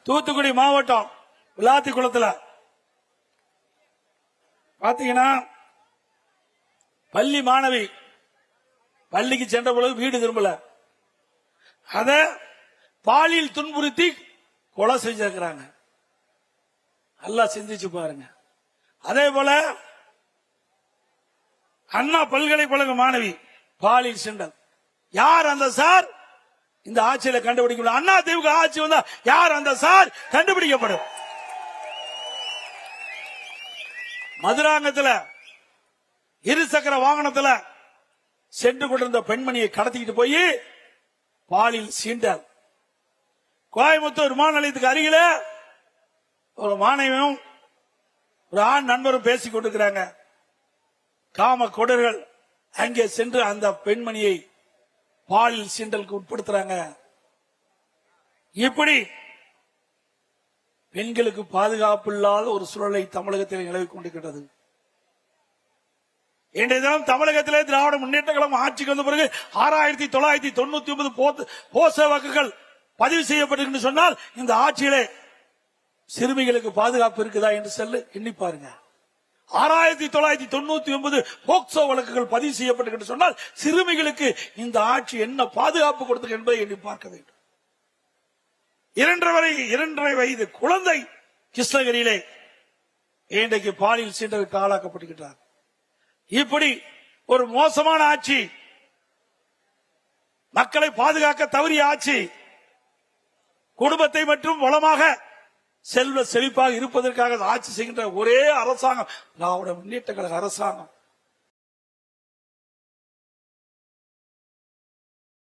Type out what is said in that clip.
தூத்துக்குடி மாவட்டம் விளாத்திக்குளத்துல பாத்தீங்கன்னா பள்ளி மாணவி பள்ளிக்கு சென்ற பொழுது வீடு திரும்பல, அத பாலியல் துன்புறுத்தி கொலை செஞ்சிருக்கிறாங்க. நல்லா சிந்திச்சு பாருங்க. அதே போல அண்ணா பல்கலைக்கழக மாணவி பாலியல் சீண்டல். யார் அந்த சார்? இந்த ஆட்சியில கண்டுபிடிக்க. அண்ணா திமுக ஆட்சி வந்தா யார் அந்த சார் கண்டுபிடிக்கப்படும். மதுராங்கத்தில் இருசக்கர வாகனத்துல சென்று கொண்டிருந்த பெண்மணியை கடத்திக்கிட்டு போய் பாலியல் சீண்டல். கோயம்புத்தூர் விமான நிலையத்துக்கு அருகில ஒரு மாணவியும் ஒரு ஆண் நண்பரும் பேசிக் கொண்டிருக்கிறாங்க. காம கொடர்கள் அங்கே சென்று அந்த பெண்மணியை பாலியல் சீண்டலுக்கு உட்படுத்துறாங்க. இப்படி பெண்களுக்கு பாதுகாப்பு இல்லாத ஒரு சூழலை தமிழகத்தில் நிலவிக் கொண்டிருக்கிறது. இன்றைய தினம் தமிழகத்திலே திராவிட முன்னேற்ற கழகம் ஆட்சிக்கு வந்த பிறகு 6999 போச வாக்குகள் பதிவு செய்யப்பட்டிருக்கு சொன்னால் இந்த ஆட்சியிலே சிறுமிகளுக்கு பாதுகாப்பு இருக்குதா என்று சொல்லி எண்ணி பாருங்க. 6999 போக்சோ வழக்குகள் பதிவு செய்யப்பட்டிருக்கு சொன்னால் சிறுமிகளுக்கு இந்த ஆட்சி என்ன பாதுகாப்பு கொடுத்தது என்பதை எண்ணி பார்க்க வேண்டும். 2.5 வயது குழந்தை கிருஷ்ணகிரியிலே இன்றைக்கு பாலியல் சீண்டலுக்கு ஆளாக்கப்பட்டிருக்கிறார். இப்படி ஒரு மோசமான ஆட்சி, மக்களை பாதுகாக்க தவறிய ஆட்சி, குடும்பத்தை மற்றும் வளமாக செல்வ செழிப்பாக இருப்பதற்காக ஆட்சி செய்கின்ற ஒரே அரசாங்கம் திராவிட முன்னேற்ற கழக அரசாங்கம்.